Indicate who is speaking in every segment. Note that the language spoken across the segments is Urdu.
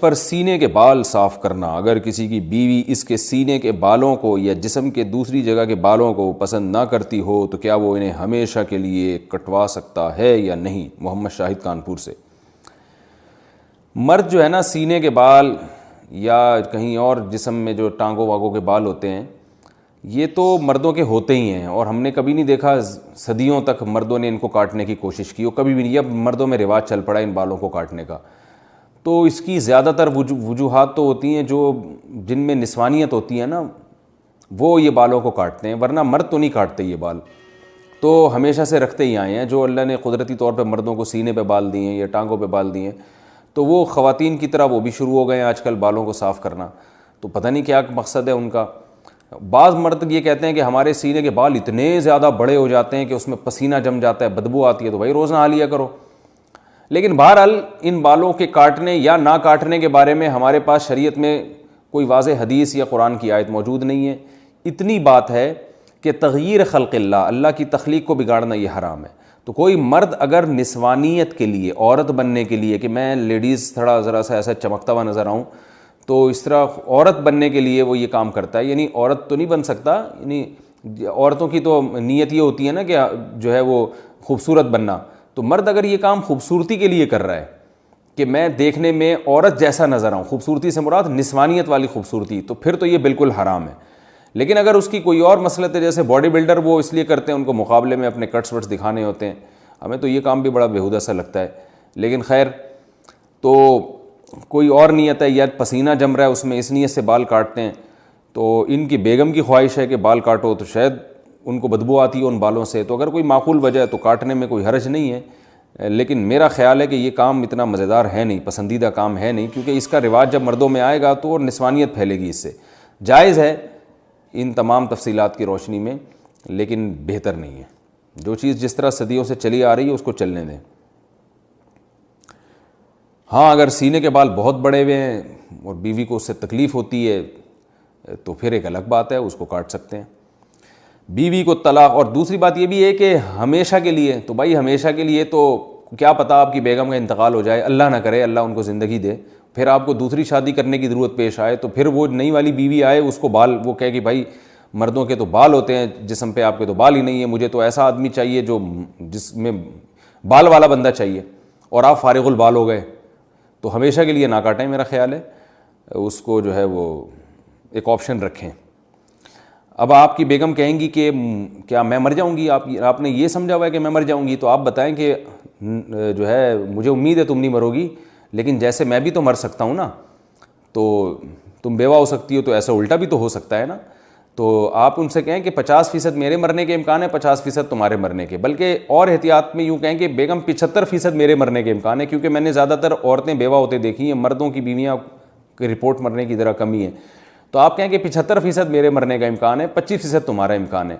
Speaker 1: پر سینے کے بال صاف کرنا، اگر کسی کی بیوی اس کے سینے کے بالوں کو یا جسم کے دوسری جگہ کے بالوں کو پسند نہ کرتی ہو تو کیا وہ انہیں ہمیشہ کے لیے کٹوا سکتا ہے یا نہیں؟ محمد شاہد کانپور سے۔ مرد جو ہے نا، سینے کے بال یا کہیں اور جسم میں جو ٹانگوں واگوں کے بال ہوتے ہیں، یہ تو مردوں کے ہوتے ہی ہیں، اور ہم نے کبھی نہیں دیکھا صدیوں تک مردوں نے ان کو کاٹنے کی کوشش کی، اور کبھی بھی نہیں، اب مردوں میں رواج چل پڑا ان بالوں کو کاٹنے کا۔ تو اس کی زیادہ تر وجوہات تو ہوتی ہیں جو جن میں نسوانیت ہوتی ہے نا، وہ یہ بالوں کو کاٹتے ہیں، ورنہ مرد تو نہیں کاٹتے یہ بال، تو ہمیشہ سے رکھتے ہی آئے ہیں۔ جو اللہ نے قدرتی طور پہ مردوں کو سینے پہ بال دیے ہیں یا ٹانگوں پہ بال دیے ہیں، تو وہ خواتین کی طرح وہ بھی شروع ہو گئے ہیں آج کل بالوں کو صاف کرنا۔ تو پتہ نہیں کیا مقصد ہے ان کا۔ بعض مرد یہ کہتے ہیں کہ ہمارے سینے کے بال اتنے زیادہ بڑے ہو جاتے ہیں کہ اس میں پسینہ جم جاتا ہے، بدبو آتی ہے، تو بھائی روز نہا لیا کرو۔ لیکن بہرحال ان بالوں کے کاٹنے یا نہ کاٹنے کے بارے میں ہمارے پاس شریعت میں کوئی واضح حدیث یا قرآن کی آیت موجود نہیں ہے۔ اتنی بات ہے کہ تغییر خلق اللہ کی تخلیق کو بگاڑنا یہ حرام ہے۔ تو کوئی مرد اگر نسوانیت کے لیے، عورت بننے کے لیے، کہ میں لیڈیز تھوڑا ذرا سا ایسا چمکتا ہوا نظر آؤں، تو اس طرح عورت بننے کے لیے وہ یہ کام کرتا ہے، یعنی عورت تو نہیں بن سکتا، یعنی عورتوں کی تو نیت یہ ہوتی ہے نا کہ جو ہے وہ خوبصورت بننا، تو مرد اگر یہ کام خوبصورتی کے لیے کر رہا ہے کہ میں دیکھنے میں عورت جیسا نظر آؤں، خوبصورتی سے مراد نسوانیت والی خوبصورتی، تو پھر تو یہ بالکل حرام ہے۔ لیکن اگر اس کی کوئی اور مسلط ہے، جیسے باڈی بلڈر وہ اس لیے کرتے ہیں، ان کو مقابلے میں اپنے کٹس وٹس دکھانے ہوتے ہیں، ہمیں تو یہ کام بھی بڑا بیہودہ سا لگتا ہے، لیکن خیر، تو کوئی اور نیت ہے یا پسینہ جم رہا ہے اس میں، اس نیت سے بال کاٹتے ہیں، تو ان کی بیگم کی خواہش ہے کہ بال کاٹو، تو شاید ان کو بدبو آتی ہے ان بالوں سے، تو اگر کوئی معقول وجہ ہے تو کاٹنے میں کوئی حرج نہیں ہے۔ لیکن میرا خیال ہے کہ یہ کام اتنا مزیدار ہے نہیں، پسندیدہ کام ہے نہیں، کیونکہ اس کا رواج جب مردوں میں آئے گا تو اور نسوانیت پھیلے گی اس سے۔ جائز ہے ان تمام تفصیلات کی روشنی میں، لیکن بہتر نہیں ہے۔ جو چیز جس طرح صدیوں سے چلی آ رہی ہے اس کو چلنے دیں۔ ہاں، اگر سینے کے بال بہت بڑے ہوئے ہیں اور بیوی کو اس سے تکلیف ہوتی ہے تو پھر ایک الگ بات ہے، اس کو کاٹ سکتے ہیں۔ بیوی کو طلاق، اور دوسری بات یہ بھی ہے کہ ہمیشہ کے لیے، تو بھائی ہمیشہ کے لیے تو کیا پتہ آپ کی بیگم کا انتقال ہو جائے، اللہ نہ کرے، اللہ ان کو زندگی دے، پھر آپ کو دوسری شادی کرنے کی ضرورت پیش آئے، تو پھر وہ نئی والی بیوی آئے، اس کو بال، وہ کہے کہ بھائی مردوں کے تو بال ہوتے ہیں جسم پہ، آپ کے تو بال ہی نہیں ہیں، مجھے تو ایسا آدمی چاہیے جو جس میں بال والا بندہ چاہیے، اور آپ فارغ البال ہو گئے، تو ہمیشہ کے لیے نہ کاٹیں، میرا خیال ہے اس کو جو ہے وہ ایک آپشن رکھیں۔ اب آپ کی بیگم کہیں گی کہ کیا میں مر جاؤں گی، آپ نے یہ سمجھا ہوا ہے کہ میں مر جاؤں گی، تو آپ بتائیں کہ جو ہے مجھے امید ہے تم نہیں مرو گی، لیکن جیسے میں بھی تو مر سکتا ہوں نا، تو تم بیوہ ہو سکتی ہو، تو ایسا الٹا بھی تو ہو سکتا ہے نا۔ تو آپ ان سے کہیں کہ 50% میرے مرنے کے امکان ہے، 50% تمہارے مرنے کے، بلکہ اور احتیاط میں یوں کہیں کہ بیگم 75% میرے مرنے کے امکان ہے، کیونکہ میں نے زیادہ تر عورتیں بیوہ ہوتے دیکھی ہیں، مردوں کی بیویاں کی رپورٹ مرنے کی ذرا کمی ہے۔ تو آپ کہیں کہ 75% میرے مرنے کا امکان ہے، 25% تمہارا امکان ہے،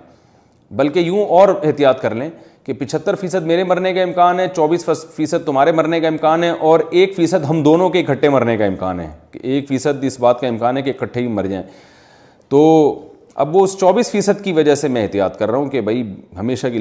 Speaker 1: بلکہ یوں اور احتیاط کر لیں کہ 75% میرے مرنے کا امکان ہے، 24% تمہارے مرنے کا امکان ہے، اور 1% ہم دونوں کے اکٹھے مرنے کا امکان ہے، کہ 1% اس بات کا امکان ہے کہ اکٹھے ہی مر جائیں۔ تو اب وہ اس 24% کی وجہ سے میں احتیاط کر رہا ہوں کہ بھائی ہمیشہ کے